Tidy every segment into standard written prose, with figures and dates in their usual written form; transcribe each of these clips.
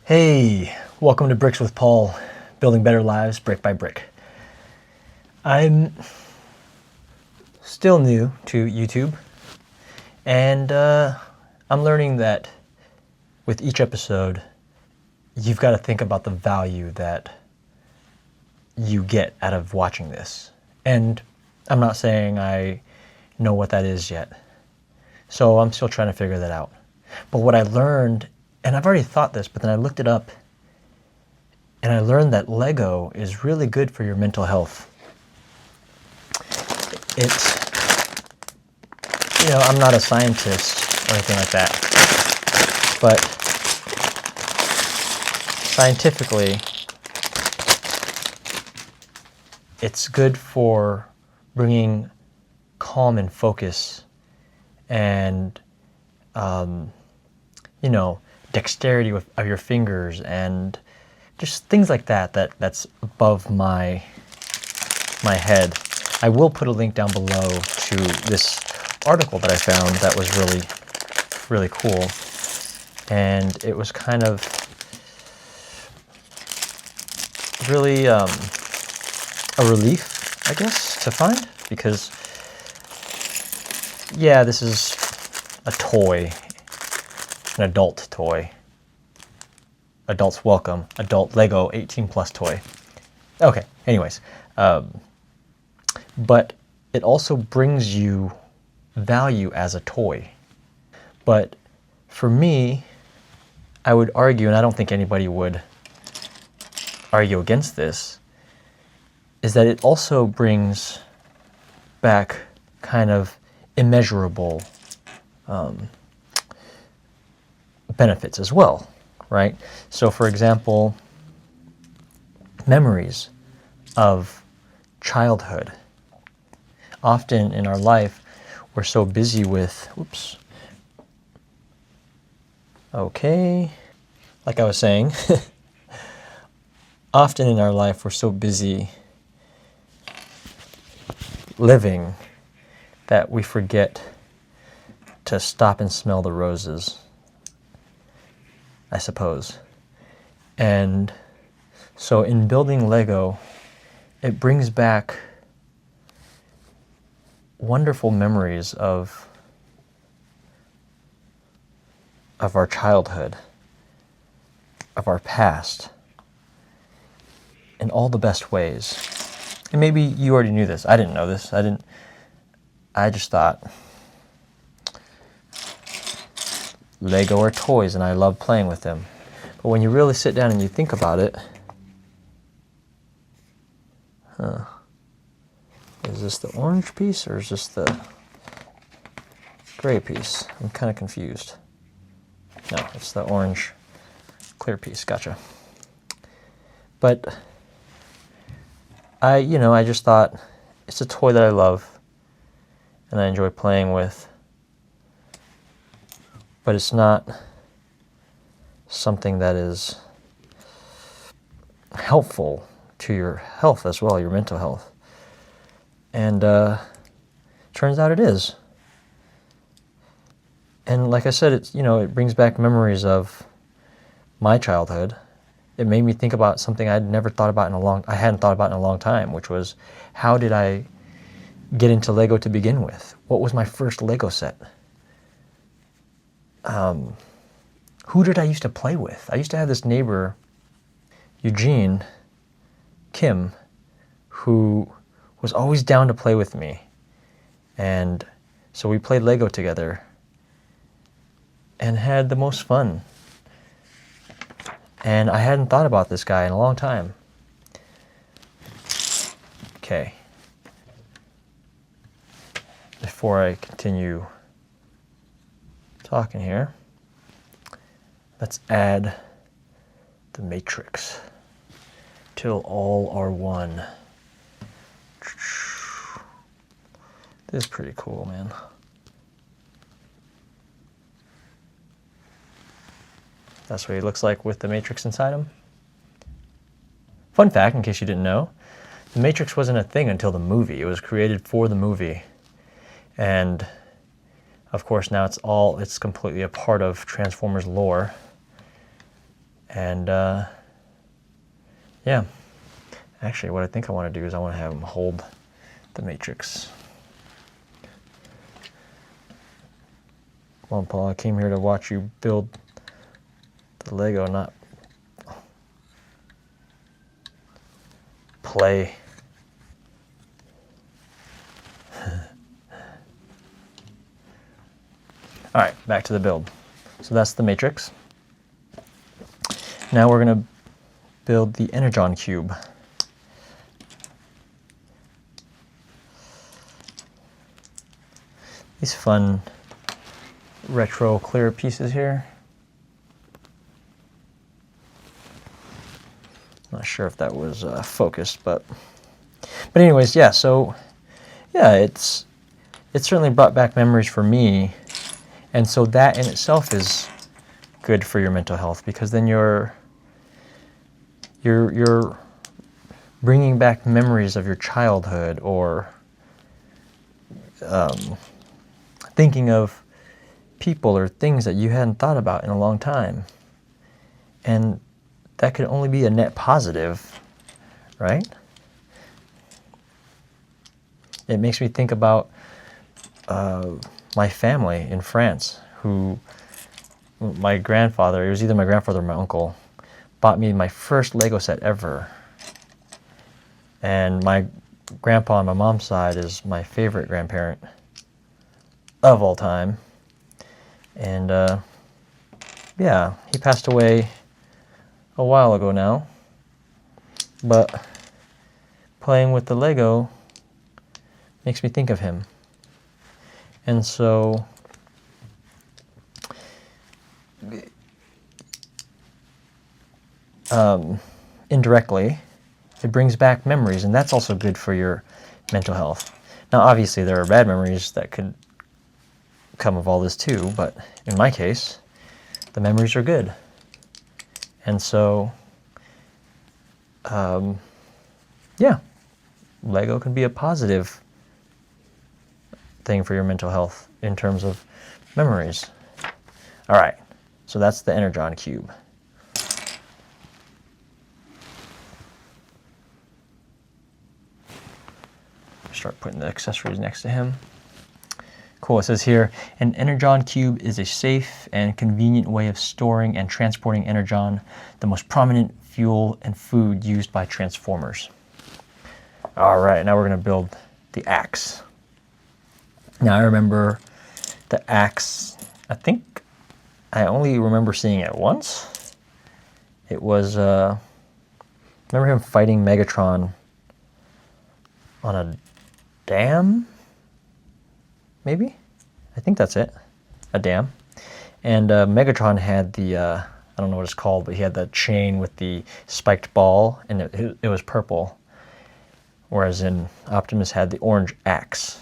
Hey, welcome to Bricks with Paul, building better lives brick by brick. I'm still new to YouTube, and I'm learning that with each episode, you've got to think about the value that you get out of watching this. And I'm not saying I know what that is yet, so I'm still trying to figure that out. But what I learned, and I've already thought this, but then I looked it up, and I learned that Lego is really good for your mental health. It's, I'm not a scientist or anything like that, but scientifically, it's good for bringing calm and focus and, dexterity of your fingers and just things like that's above my head. I will put a link down below to this article that I found that was really, really cool. And it was kind of really a relief, I guess, to find, because yeah, this is a toy, an adult toy. Adults welcome, adult Lego 18+ toy. Okay, anyways. But it also brings you value as a toy. But for me, I would argue, and I don't think anybody would argue against this, is that it also brings back kind of immeasurable benefits as well, right? So for example, memories of childhood. Often in our life, we're so busy with, like I was saying, often in our life, we're so busy living that we forget to stop and smell the roses, I suppose. And so in building Lego, it brings back wonderful memories of our childhood, of our past, in all the best ways. And maybe you already knew this. I didn't know this. I just thought Lego are toys and I love playing with them. But when you really sit down and you think about it, is this the orange piece or is this the gray piece? I'm kind of confused. No, it's the orange clear piece. Gotcha. But I just thought it's a toy that I love and I enjoy playing with. But it's not something that is helpful to your health as well, your mental health. And turns out it is. And like I said, it brings back memories of my childhood. It made me think about something I hadn't thought about in a long time, which was, how did I get into Lego to begin with? What was my first Lego set? Who did I used to play with? I used to have this neighbor, Kim, who was always down to play with me. And so we played Lego together and had the most fun. And I hadn't thought about this guy in a long time. Okay. Before I continue talking here, let's add the matrix till all are one. This is pretty cool, man. That's what he looks like with the matrix inside him. Fun fact, in case you didn't know, the matrix wasn't a thing until the movie. It was created for the movie. And of course now it's completely a part of Transformers lore. And yeah, actually what I think I want to do is I want to have him hold the matrix. Come on, Paul, I came here to watch you build the Lego, not play. All right, back to the build. So that's the matrix. Now we're going to build the Energon cube. These fun retro clear pieces here. Not sure if that was focused, but anyways, yeah. So yeah, it's certainly brought back memories for me, and so that in itself is good for your mental health, because then you're bringing back memories of your childhood, or thinking of people or things that you hadn't thought about in a long time, and that could only be a net positive, right? It makes me think about my family in France, who my grandfather, it was either my grandfather or my uncle, bought me my first Lego set ever. And my grandpa on my mom's side is my favorite grandparent of all time. And yeah, he passed away a while ago now, but playing with the Lego makes me think of him. And so indirectly, it brings back memories, and that's also good for your mental health. Now, obviously, there are bad memories that could come of all this too, but in my case, the memories are good. And so, yeah, Lego can be a positive thing for your mental health in terms of memories. All right, so that's the Energon cube. Start putting the accessories next to him. Cool, it says here, an Energon cube is a safe and convenient way of storing and transporting energon, the most prominent fuel and food used by transformers. All right, now we're going to build the axe. Now I remember the axe, I think I only remember seeing it once. It was, I remember him fighting Megatron on a dam, maybe? I think that's it, a dam. And Megatron had the, I don't know what it's called, but he had the chain with the spiked ball, and it was purple. Whereas in Optimus had the orange axe.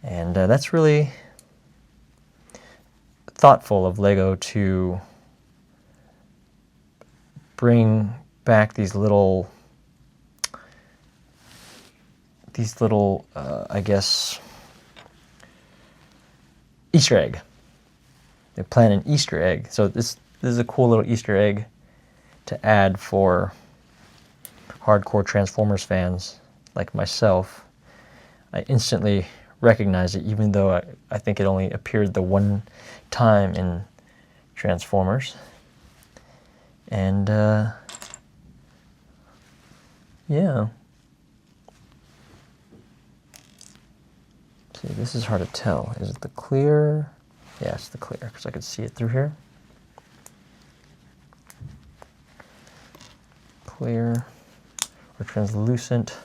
And that's really thoughtful of Lego to bring back these little, I guess, Easter egg. They plant an Easter egg. So this is a cool little Easter egg to add for hardcore Transformers fans like myself. I instantly recognize it, even though I think it only appeared the one time in Transformers. And yeah. See, this is hard to tell. Is it the clear? Yeah, it's the clear, because I could see it through here. Clear or translucent.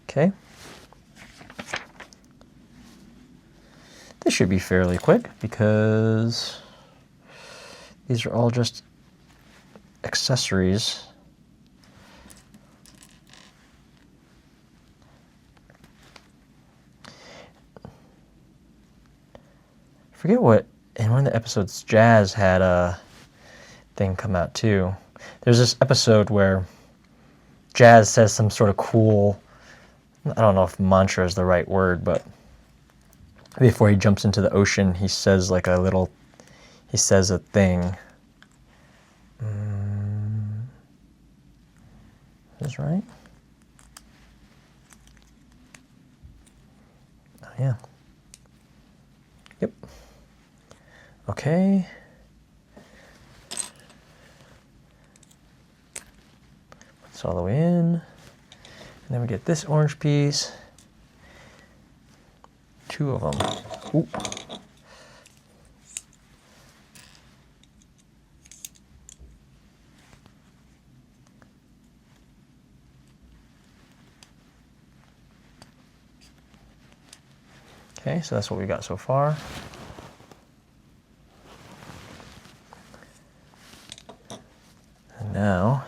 Okay. This should be fairly quick because these are all just accessories. I forget what, in one of the episodes, Jazz had a thing come out too. There's this episode where Jazz says some sort of cool, I don't know if mantra is the right word, but before he jumps into the ocean, he says like a little he says a thing. Is this right? Oh, yeah. Yep. Okay. It's all the way in. And then we get this orange piece. 2 of them. Ooh. Okay, so that's what we got so far. And now,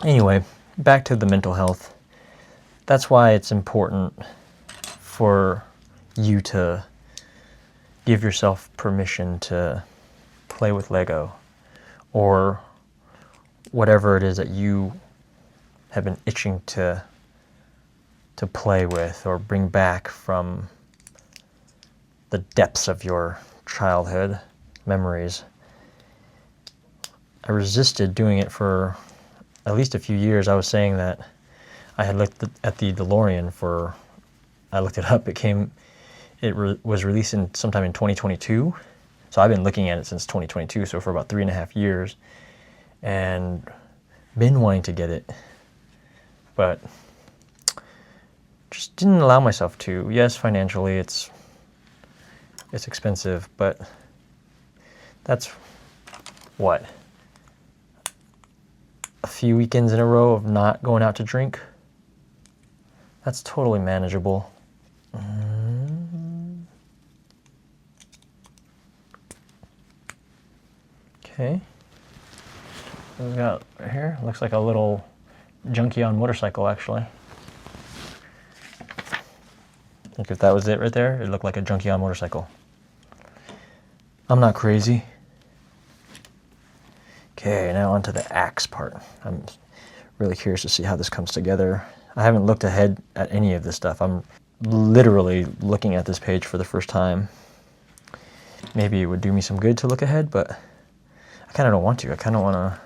anyway, back to the mental health. That's why it's important for you to give yourself permission to play with Lego or whatever it is that you have been itching to play with or bring back from the depths of your childhood memories. I resisted doing it for at least a few years. I was saying that I had looked at the DeLorean for, I looked it up, was released sometime in 2022. So I've been looking at it since 2022, so for about 3.5 years, and been wanting to get it, but just didn't allow myself to. Yes, financially it's expensive, but that's what, a few weekends in a row of not going out to drink. That's totally manageable. Okay. What we got right here? Looks like a little junkie on motorcycle, actually. I think if that was it right there, it looked like a junkie on motorcycle. I'm not crazy. Okay, now onto the axe part. I'm really curious to see how this comes together. I haven't looked ahead at any of this stuff. I'm literally looking at this page for the first time. Maybe it would do me some good to look ahead, but I kind of don't want to. I kind of want to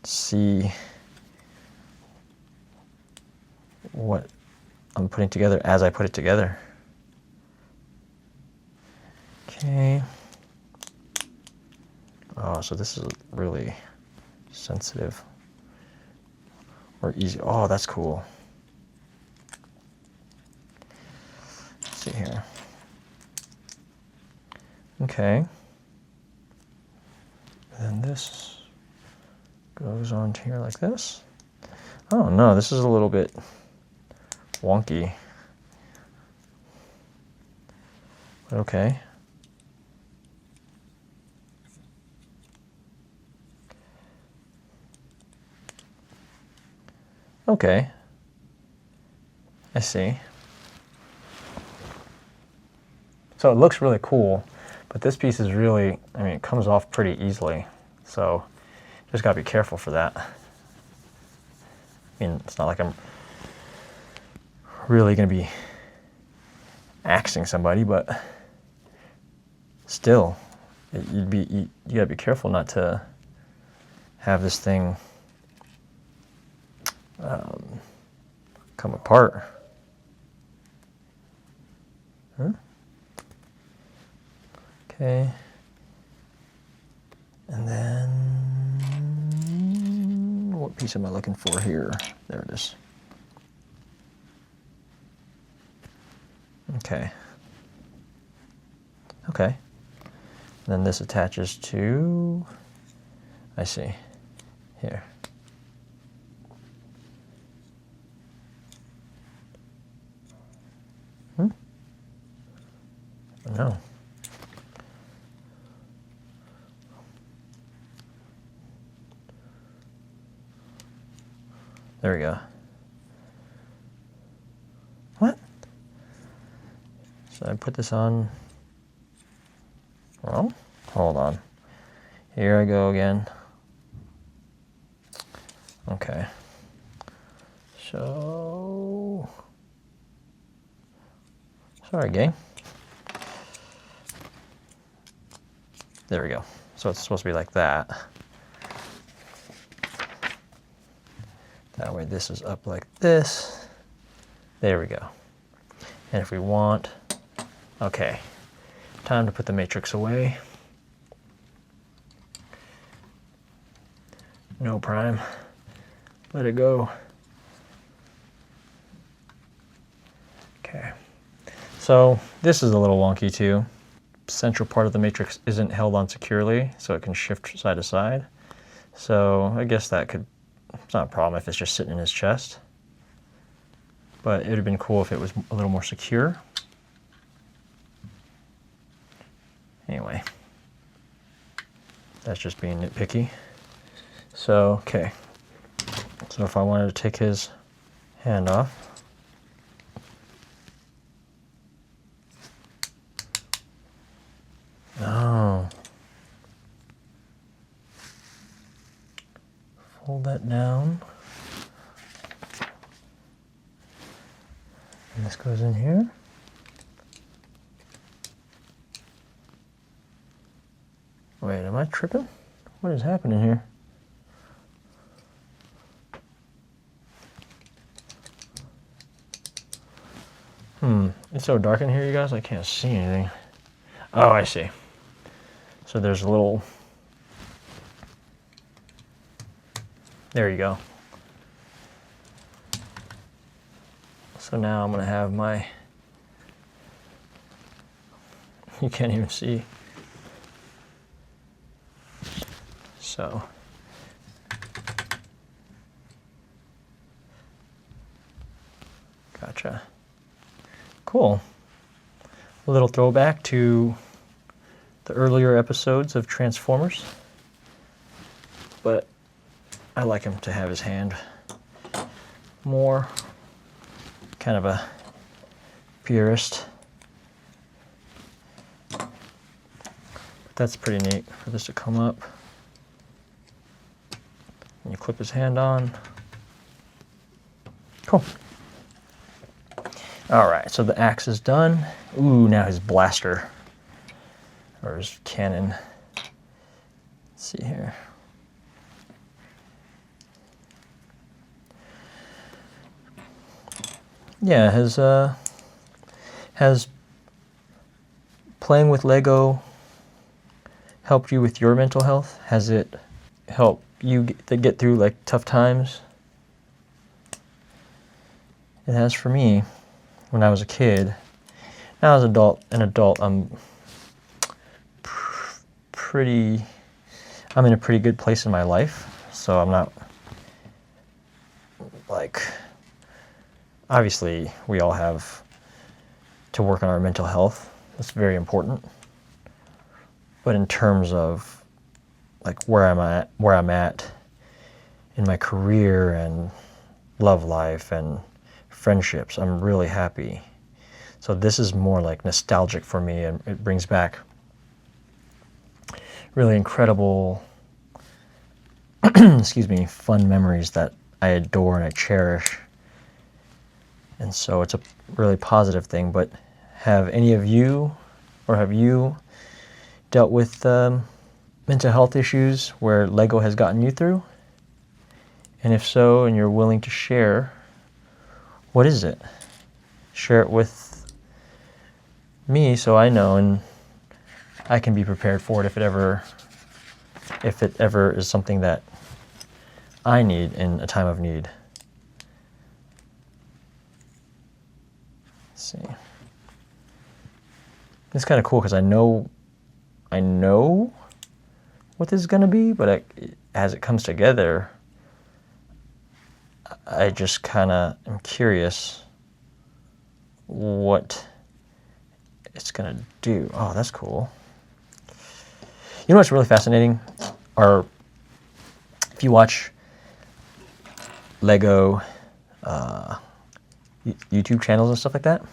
see what I'm putting together as I put it together. Okay. Oh, so this is really sensitive or easy. Oh, that's cool. Let's see here. Okay. And then this goes on to here like this. Oh no, this is a little bit wonky. But okay. Okay. I see. So it looks really cool, but this piece is really, I mean, it comes off pretty easily. So just gotta be careful for that. I mean, it's not like I'm really gonna be axing somebody, but still, you gotta be careful not to have this thing come apart. Huh? Okay. And then, what piece am I looking for here? There it is. Okay. Okay. And then this attaches to, I see, here. No. There we go. What? Should I put this on? Well, hold on. Here I go again. Okay. So Sorry, gang. There we go. So it's supposed to be like that. That way this is up like this. There we go. And if we want, okay, time to put the matrix away. No prime. Let it go. Okay. So this is a little wonky too. Central part of the matrix isn't held on securely, so it can shift side to side. So I guess that could, it's not a problem if it's just sitting in his chest. But it would have been cool if it was a little more secure. Anyway, that's just being nitpicky. So, okay. So if I wanted to take his hand off, oh, fold that down, and this goes in here. Wait, am I tripping? What is happening here? It's so dark in here, you guys, I can't see anything. Oh, I see. So there's a little, there you go. So now I'm gonna have my, you can't even see. So, gotcha. Cool. A little throwback to the earlier episodes of Transformers. But I like him to have his hand more. Kind of a purist. But that's pretty neat for this to come up. And you clip his hand on. Cool. All right, so the axe is done. Ooh, now his blaster, or his cannon. Let's see here. Yeah, has playing with Lego helped you with your mental health? Has it helped you get through like tough times? It has for me. When I was a kid. Now as an adult, I'm in a pretty good place in my life. So I'm not like, obviously we all have to work on our mental health. That's very important. But in terms of like where I'm at in my career and love life and friendships, I'm really happy. So this is more like nostalgic for me, and it brings back really incredible excuse me, fun memories that I adore and I cherish. And so it's a really positive thing. But have any of you, or have you dealt with mental health issues where Lego has gotten you through? And if so, and you're willing to share, what is it? Share it with me so I know and I can be prepared for it if it ever is something that I need in a time of need. Let's see. It's kind of cool because I know what this is going to be, but as it comes together, I just kind of am curious what it's going to do. Oh, that's cool. You know what's really fascinating? If you watch Lego YouTube channels and stuff like that,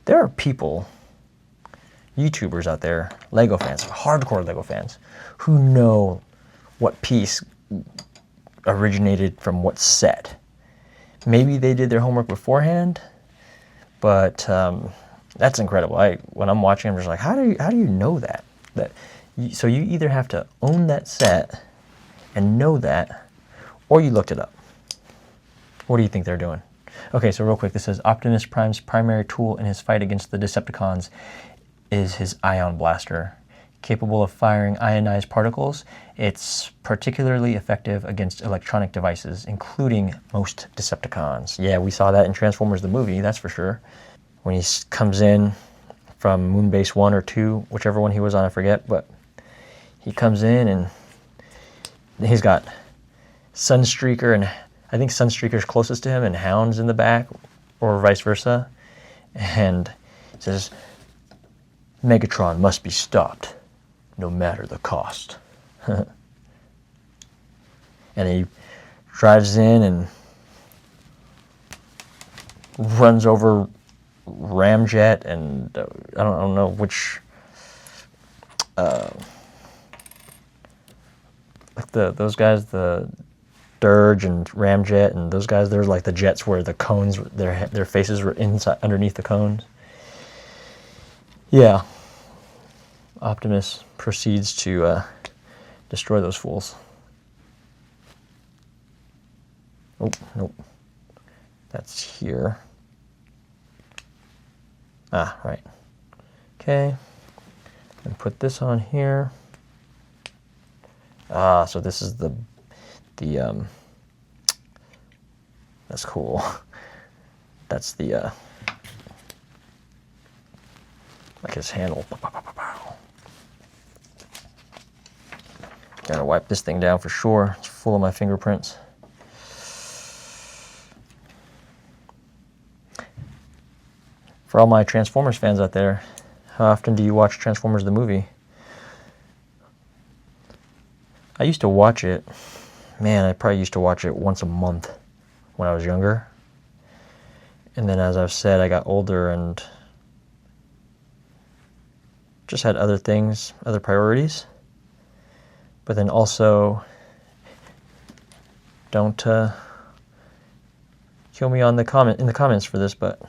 there are people, YouTubers out there, Lego fans, hardcore Lego fans, who know what piece originated from what set. Maybe they did their homework beforehand, but That's incredible. When I'm watching, I'm just like, how do you know that? So you either have to own that set and know that, or you looked it up. What do you think they're doing? Okay, so real quick, this says Optimus Prime's primary tool in his fight against the Decepticons is his ion blaster. Capable of firing ionized particles, it's particularly effective against electronic devices, including most Decepticons. Yeah, we saw that in Transformers the movie, that's for sure. When he comes in from Moonbase 1 or 2, whichever one he was on, I forget, but he comes in and he's got Sunstreaker, and I think Sunstreaker's closest to him and Hound's in the back, or vice versa, and it says, Megatron must be stopped, no matter the cost. And he drives in and runs over Ramjet and I don't know which like those guys, the Dirge and Ramjet and those guys, they're like the jets where the cones, their faces were inside underneath the cones. Yeah, Optimus proceeds to destroy those fools. Oh, nope. That's here. Ah, right. Okay. And put this on here. Ah, so this is the that's cool. That's the like his handle. Gotta wipe this thing down for sure. It's full of my fingerprints. For all my Transformers fans out there, how often do you watch Transformers the movie? I used to watch it. Man, I probably used to watch it once a month when I was younger. And then as I've said, I got older and just had other things, other priorities. But then also, don't kill me in the comments for this, but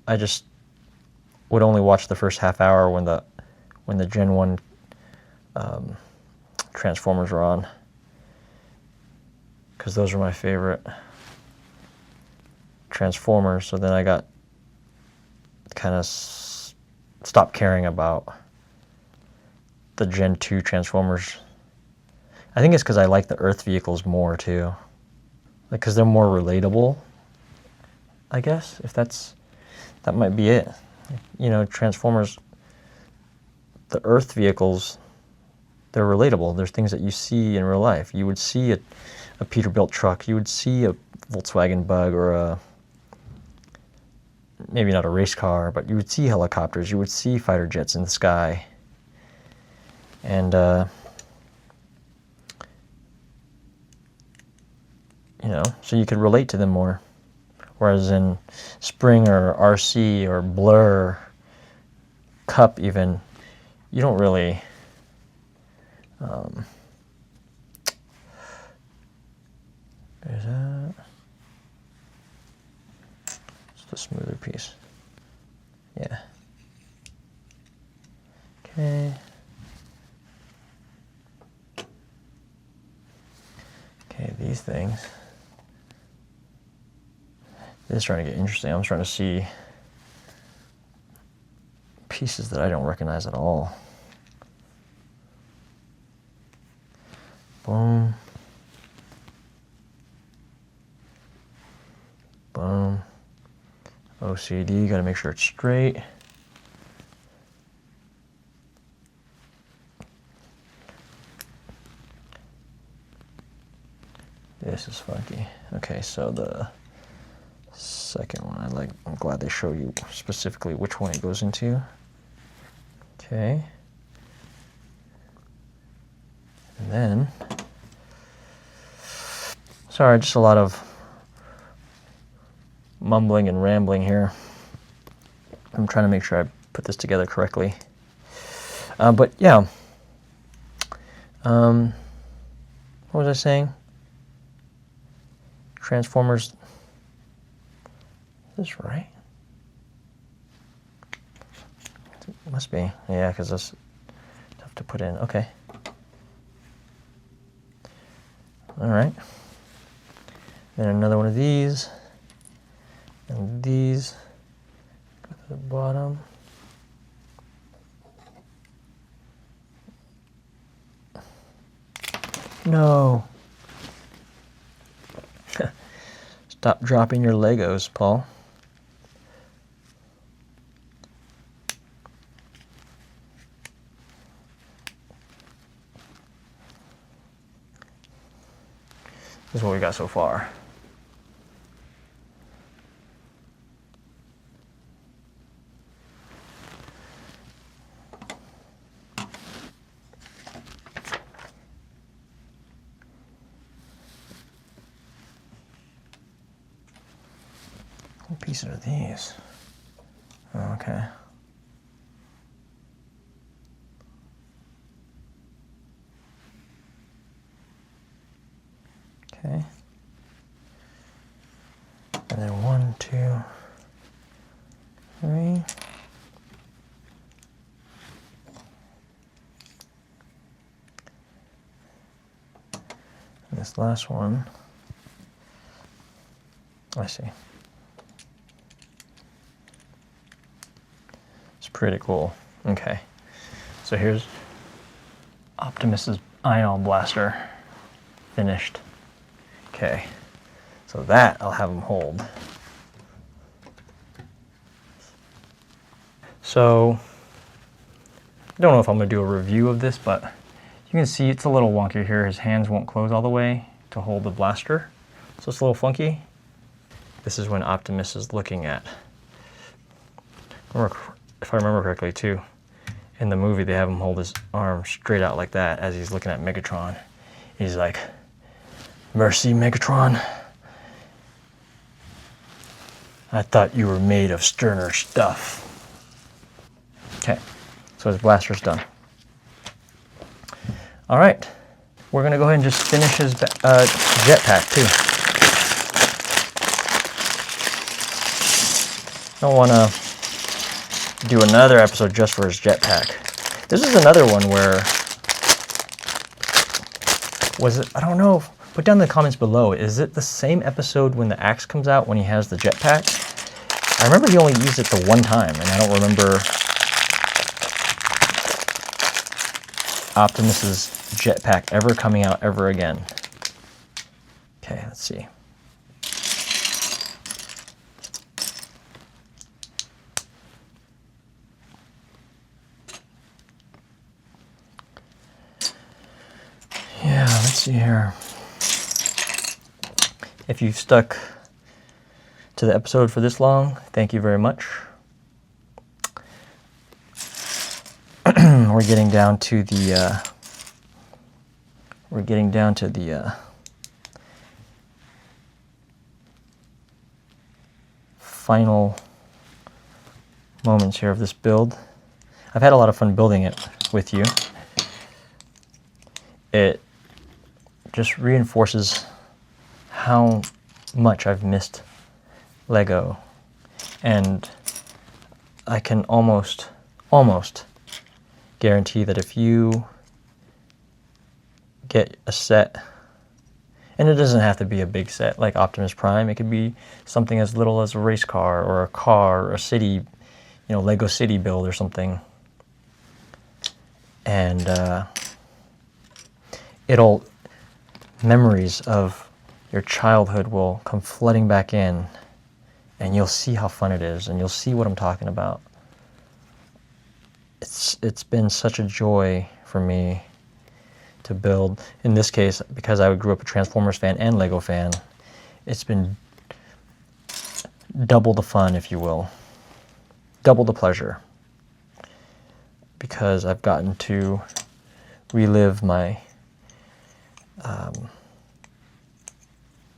I just would only watch the first half hour when the Gen 1 Transformers were on, because those were my favorite Transformers. So then I got kind of stopped caring about the Gen 2 Transformers. I think it's because I like the Earth vehicles more too, like because they're more relatable, I guess, if that might be it. You know, Transformers, the Earth vehicles, they're relatable. There's things that you see in real life. You would see a Peterbilt truck. You would see a Volkswagen Bug, or maybe not a race car, but you would see helicopters. You would see fighter jets in the sky. And, you know, so you could relate to them more. Whereas in Spring or RC or Blur, Cup even, you don't really there's that. It's the smoother piece. Yeah. Okay. Okay, these things. This is starting to get interesting. I'm starting to see pieces that I don't recognize at all. Boom. Boom. OCD, gotta make sure it's straight. This is funky. Okay, so the second one, I'm glad they show you specifically which one it goes into. Okay. And then, sorry, just a lot of mumbling and rambling here. I'm trying to make sure I put this together correctly. But yeah. What was I saying? Transformers. Is this right? Must be, yeah, because that's tough to put in. Okay. All right. Then another one of these, and these go to the bottom. No. Stop dropping your Legos, Paul. This is what we got so far. What pieces are these? Oh, okay. Okay. And then 1, 2, 3. And this last one, I see. It's pretty cool. Okay. So here's Optimus's ion blaster finished. Okay. So that I'll have him hold. So I don't know if I'm going to do a review of this, but you can see it's a little wonky here. His hands won't close all the way to hold the blaster. So it's a little funky. This is when Optimus is looking at, if I remember correctly too, in the movie they have him hold his arm straight out like that as he's looking at Megatron. He's like, "Mercy, Megatron. I thought you were made of sterner stuff." Okay, so his blaster's done. All right, we're gonna go ahead and just finish his jetpack too. I don't wanna do another episode just for his jetpack. This is another one where, was it, I don't know, put down in the comments below, is it the same episode when the axe comes out when he has the jetpack? I remember he only used it the one time, and I don't remember Optimus's jetpack ever coming out ever again. Okay, let's see. Yeah, let's see here. If you've stuck to the episode for this long, thank you very much. We're getting down to the final moments here of this build. I've had a lot of fun building it with you. It just reinforces how much I've missed Lego, and I can almost guarantee that if you get a set, and it doesn't have to be a big set like Optimus Prime, it could be something as little as a race car or a car or a city, you know, Lego city build or something, and memories of your childhood will come flooding back in, and you'll see how fun it is, and you'll see what I'm talking about. It's been such a joy for me to build. In this case, because I grew up a Transformers fan and Lego fan, it's been double the fun, if you will. Double the pleasure. Because I've gotten to relive my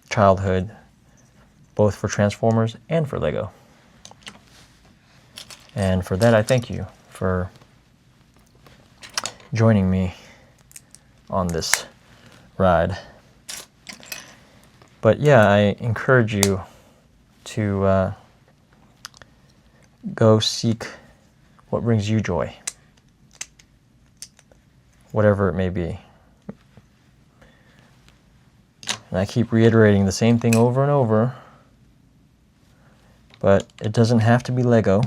childhood, both for Transformers and for Lego. And for that, I thank you for joining me on this ride. But yeah, I encourage you to go seek What brings you joy? Whatever it may be. And I keep reiterating the same thing over and over, but it doesn't have to be Lego.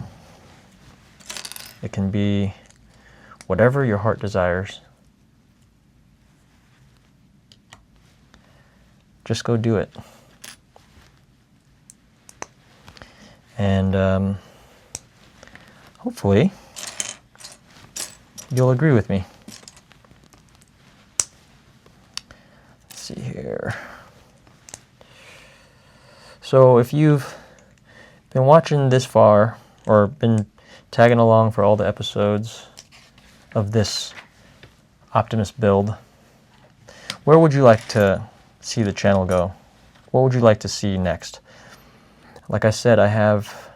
It can be whatever your heart desires. Just go do it. And hopefully you'll agree with me. Let's see here. So if you've been watching this far, or been tagging along for all the episodes of this Optimus build, where would you like to see the channel go? What would you like to see next? Like I said, I have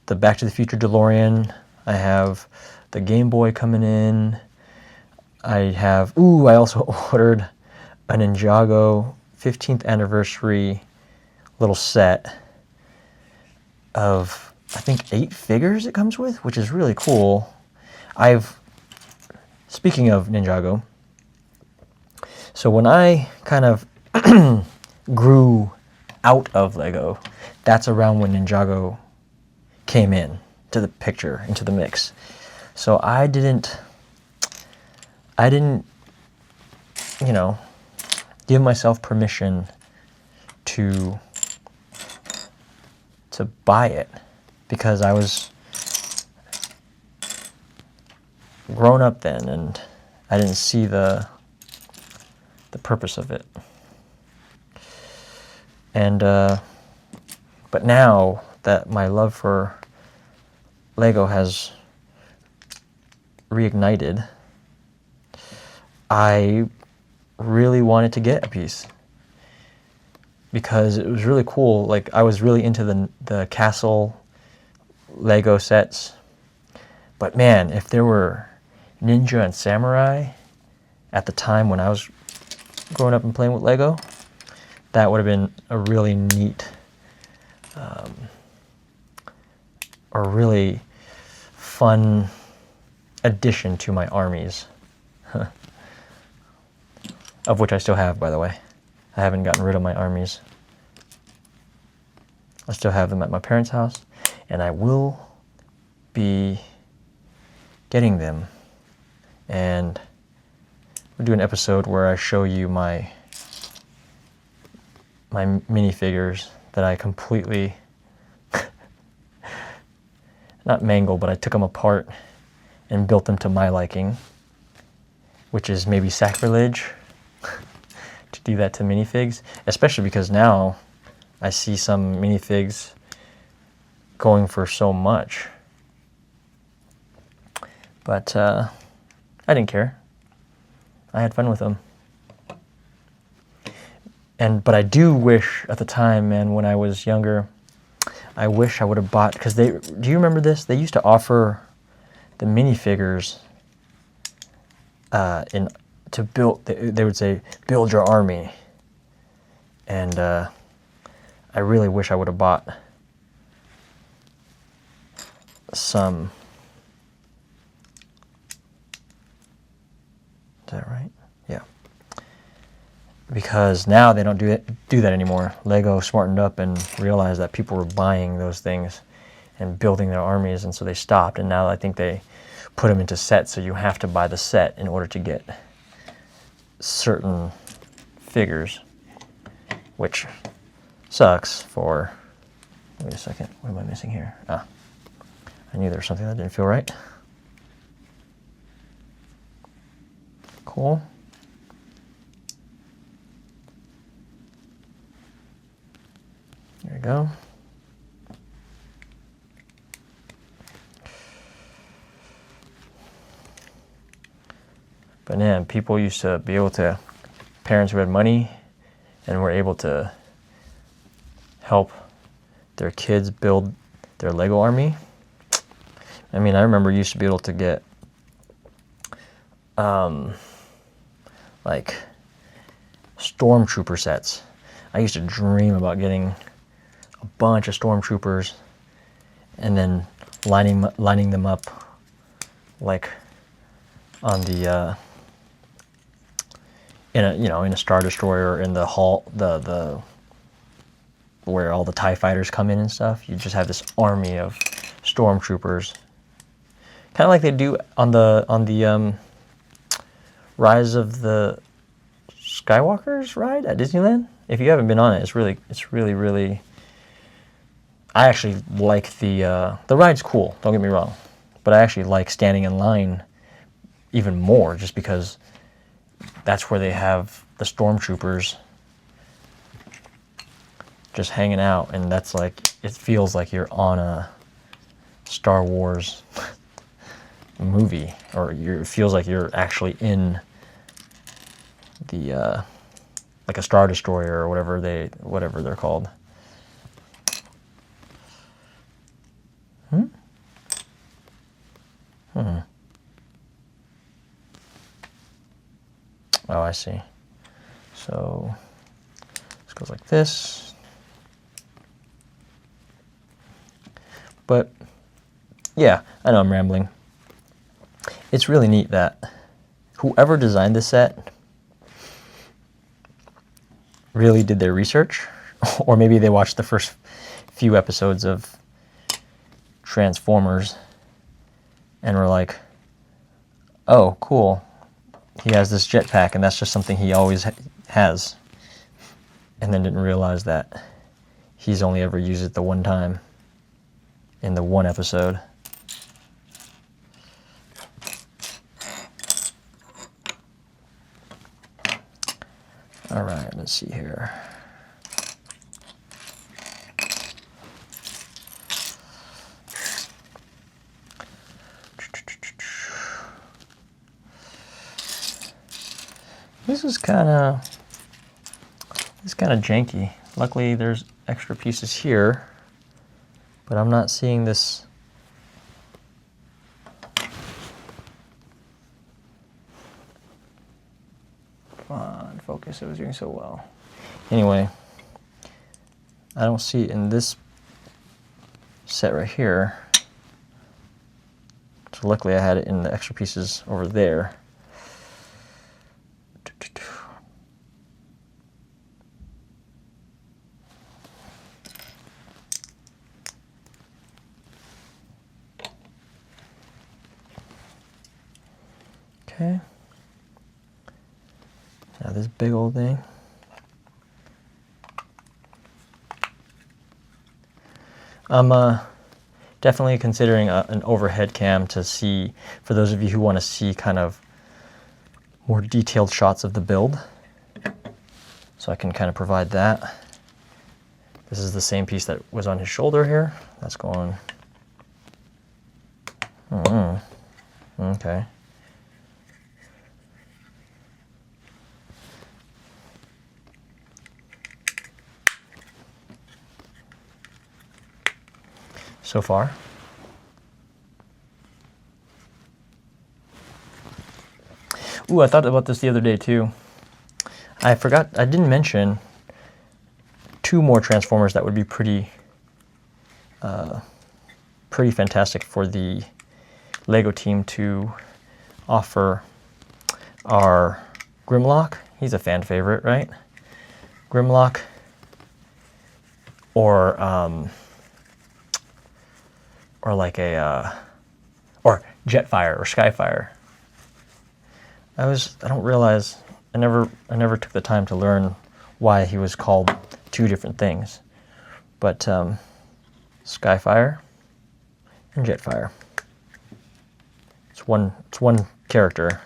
the Back to the Future DeLorean. I have the Game Boy coming in. I have, I also ordered a Ninjago 15th anniversary little set of, I think, 8 figures it comes with, which is really cool. Speaking of Ninjago, so when I kind of grew out of Lego, that's around when Ninjago came in to the picture, into the mix. So I didn't, you know, give myself permission to buy it, because I was grown up then and I didn't see the purpose of it. And but now that my love for Lego has reignited, I really wanted to get a piece because it was really cool. Like, I was really into the castle Lego sets, but man, if there were ninja and samurai at the time when I was growing up and playing with Lego, that would have been a really neat, or really fun addition to my armies, of which I still have, by the way. I haven't gotten rid of my armies. I still have them at my parents' house, and I will be getting them. And we'll do an episode where I show you my minifigures that I completely, not mangled, but I took them apart and built them to my liking, which is maybe sacrilege to do that to minifigs, especially because now I see some minifigs going for so much. But I didn't care. I had fun with them. But I do wish at the time, man, when I was younger, I wish I would have bought, because do you remember this? They used to offer the minifigures to build, they would say, build your army. And I really wish I would have bought some. Is that right? Yeah. Because now they don't do that anymore. Lego smartened up and realized that people were buying those things and building their armies, and so they stopped. And now I think they put them into sets, so you have to buy the set in order to get certain figures, which sucks for... Wait a second, what am I missing here? Ah, I knew there was something that didn't feel right. Cool. There we go. But man, people used to be able to, parents who had money and were able to help their kids build their Lego army. I mean, I remember you used to be able to get like stormtrooper sets. I used to dream about getting a bunch of stormtroopers and then lining them up like on the in a Star Destroyer, in the hall, the where all the TIE fighters come in and stuff. You just have this army of stormtroopers, kind of like they do on the Rise of the Skywalkers ride at Disneyland. If you haven't been on it, it's really. I actually like the ride's cool. Don't get me wrong, but I actually like standing in line even more, just because that's where they have the stormtroopers just hanging out, and that's like, it feels like you're on a Star Wars movie, or it feels like you're actually in the like a Star Destroyer or whatever they're called. Oh, I see. So this goes like this. But yeah, I know I'm rambling. It's really neat that whoever designed this set really did their research, or maybe they watched the first few episodes of Transformers and were like, oh, cool, he has this jetpack, and that's just something he always has, and then didn't realize that he's only ever used it the one time in the one episode. All right, let's see here. This is kind of janky. Luckily, there's extra pieces here, but I'm not seeing this. Come on, focus. It was doing so well. Anyway, I don't see it in this set right here. So luckily, I had it in the extra pieces over there. Okay. Now this big old thing. I'm definitely considering an overhead cam to see, for those of you who want to see kind of more detailed shots of the build. So I can kind of provide that. This is the same piece that was on his shoulder here. That's going. Okay. So far. Ooh, I thought about this the other day too. I didn't mention two more Transformers that would be pretty fantastic for the LEGO team to offer. Are Grimlock. He's a fan favorite, right? Grimlock, or like or Jetfire or Skyfire. I don't realize, I never took the time to learn why he was called two different things. But Skyfire and Jetfire. It's one character.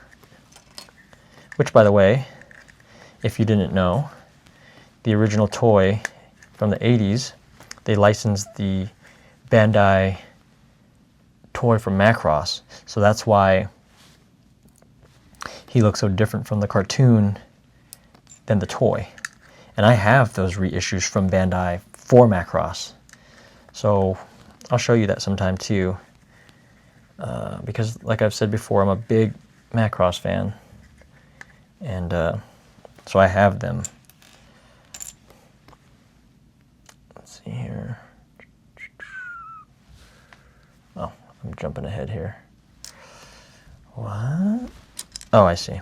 Which, by the way, if you didn't know, the original toy from the 80s, they licensed the Bandai toy from Macross, so that's why he looks so different from the cartoon than the toy. And I have those reissues from Bandai for Macross, so I'll show you that sometime too, because like I've said before, I'm a big Macross fan, and so I have them. Let's see here. jumping ahead here. What? Oh, I see.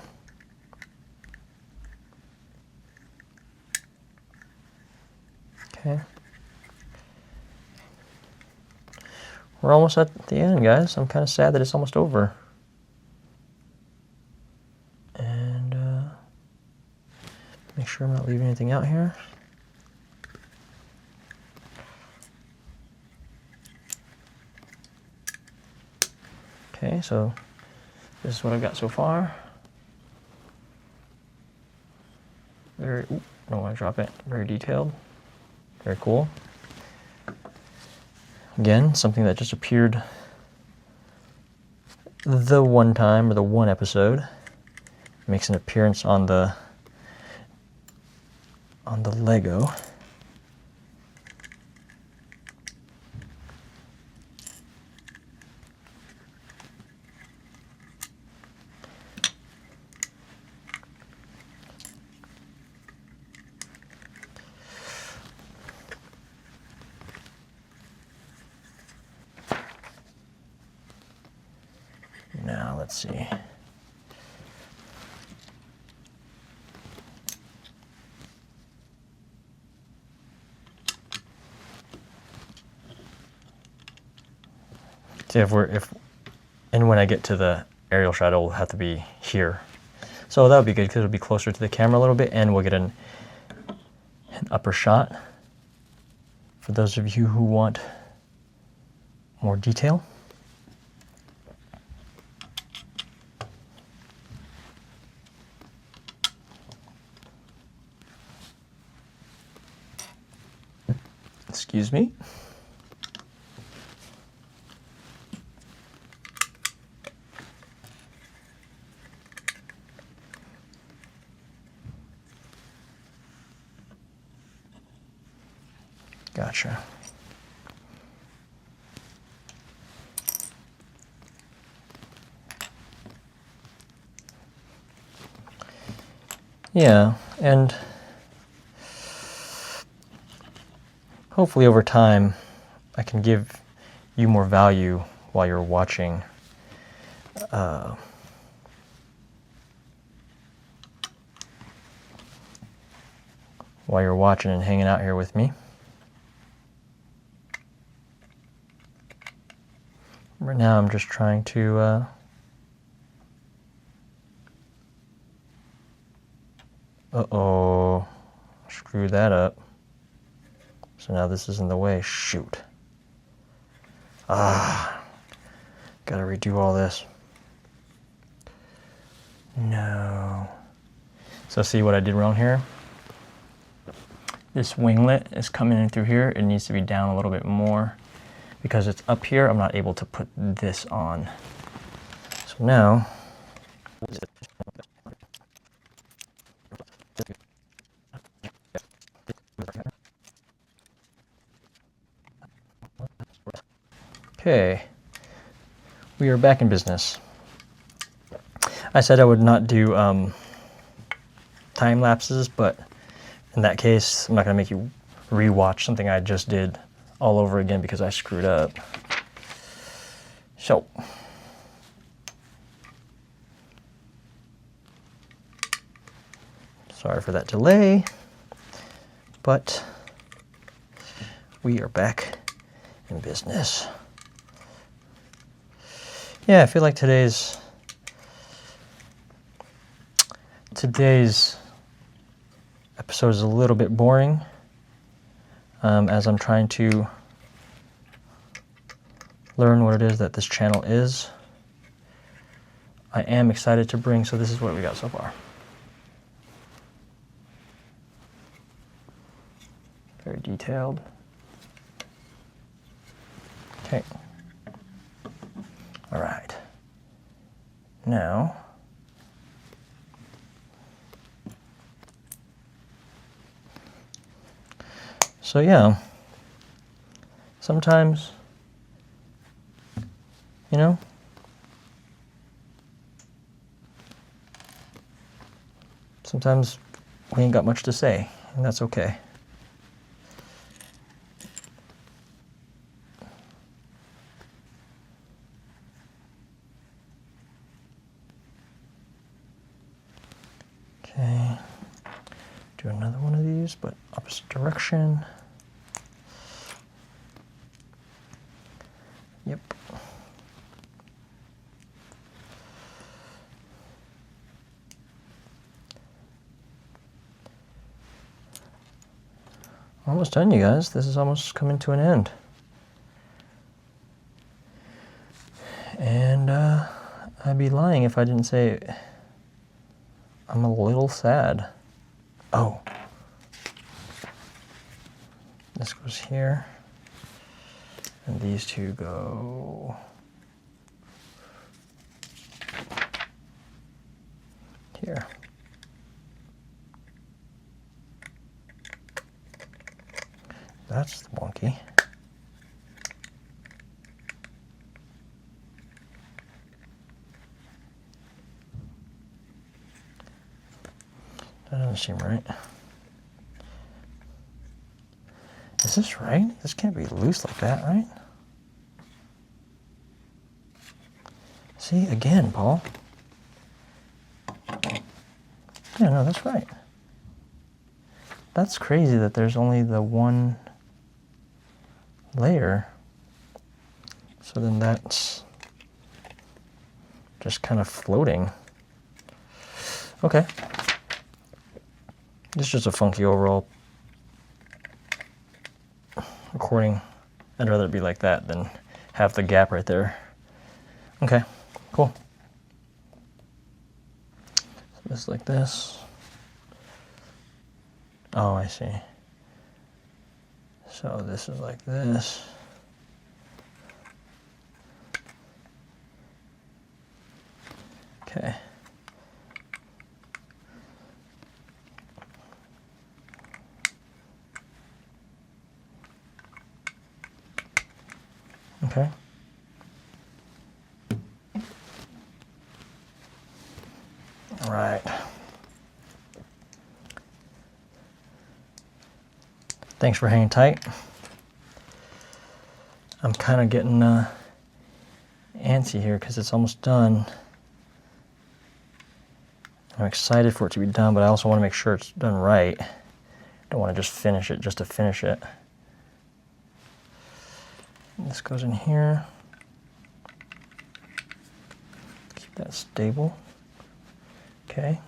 Okay. We're almost at the end, guys. I'm kind of sad that it's almost over. And make sure I'm not leaving anything out here. Okay, so this is what I've got so far. Very, ooh, don't want to drop it. Very detailed. Very cool. Again, something that just appeared the one time, or the one episode. Makes an appearance on the Lego. Now, let's see. See, and when I get to the aerial shot, it'll have to be here. So that would be good because it'll be closer to the camera a little bit, and we'll get an upper shot for those of you who want more detail. Excuse me. Gotcha. Yeah, and hopefully over time I can give you more value while you're watching. While you're watching and hanging out here with me. Right now I'm just trying to uh-oh, screw that up. So now this is in the way. Shoot. Ah, gotta redo all this. No. So see what I did wrong here? This winglet is coming in through here. It needs to be down a little bit more. Because it's up here, I'm not able to put this on. So now, okay, we are back in business. I said I would not do time lapses, but in that case, I'm not going to make you rewatch something I just did all over again because I screwed up. So, sorry for that delay, but we are back in business. Yeah, I feel like today's episode is a little bit boring. As I'm trying to learn what it is that this channel is. I am excited to bring, so this is what we got so far. Very detailed. Okay. All right. Now, so yeah, sometimes, you know, sometimes we ain't got much to say, and that's okay. size, but opposite direction. Yep. Almost done, you guys. This is almost coming to an end. And I'd be lying if I didn't say I'm a little sad. Oh. This goes here. And these two go here. That's wonky. That doesn't seem right. Is this right? This can't be loose like that, right? See, again, Paul. Yeah, no, that's right. That's crazy that there's only the one layer. So then that's just kind of floating. Okay. This is just a funky overall recording. I'd rather it be like that than have the gap right there. Okay, cool. So this is like this. Oh, I see. So this is like this. Okay. Okay. All right. Thanks for hanging tight. I'm kind of getting antsy here because it's almost done. I'm excited for it to be done, but I also want to make sure it's done right. Don't want to just finish it just to finish it. This goes in here. Keep that stable. Okay.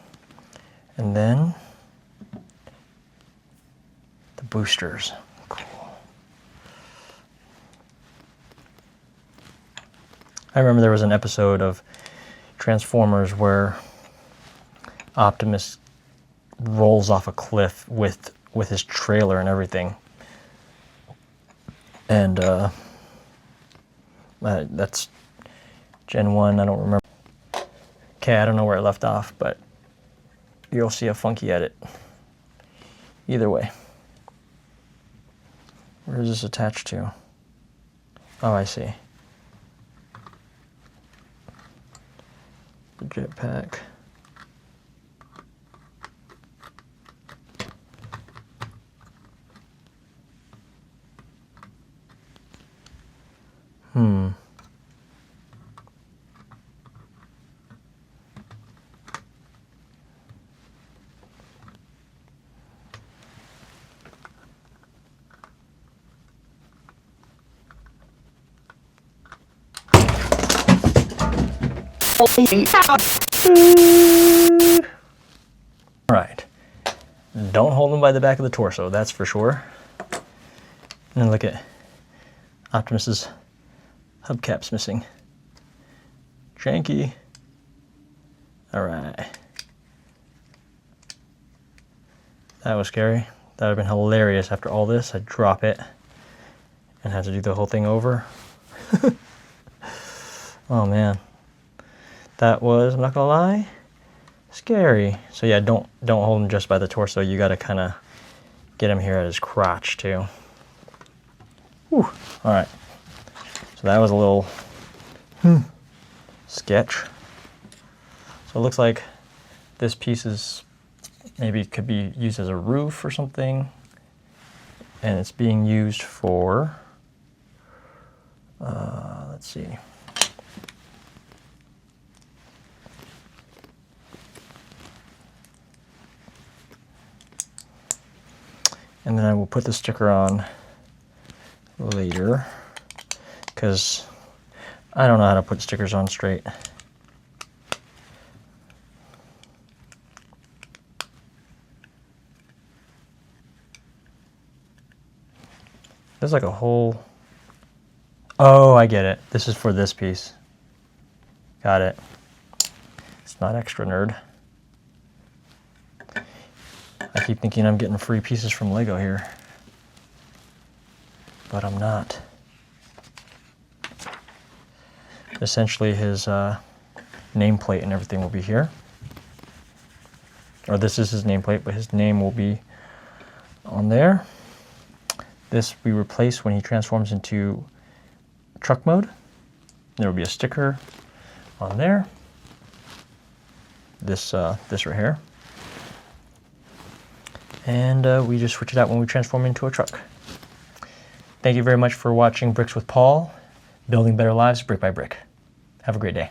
And then the boosters. Cool. I remember there was an episode of Transformers where Optimus rolls off a cliff with his trailer and everything. And that's Gen 1, I don't remember. Okay, I don't know where it left off, but you'll see a funky edit. Either way. Where is this attached to? Oh, I see. The jetpack. Alright. Don't hold them by the back of the torso, that's for sure. And then look at Optimus's hubcaps missing. Janky. Alright. That was scary. That would have been hilarious after all this. I'd drop it and have to do the whole thing over. Oh man. That was, I'm not gonna lie, scary. So yeah, don't hold him just by the torso. You gotta kind of get him here at his crotch too. Whew. All right. So that was a little sketch. So it looks like this piece is maybe could be used as a roof or something, and it's being used for. Let's see. And then I will put the sticker on later, because I don't know how to put stickers on straight. There's like a whole... Oh, I get it. This is for this piece. Got it. It's not extra nerd. I keep thinking I'm getting free pieces from Lego here, but I'm not. Essentially, his nameplate and everything will be here. Or this is his nameplate, but his name will be on there. This we replace when he transforms into truck mode. There will be a sticker on there. This right here. And we just switch it out when we transform into a truck. Thank you very much for watching Bricks with Paul, building better lives brick by brick. Have a great day.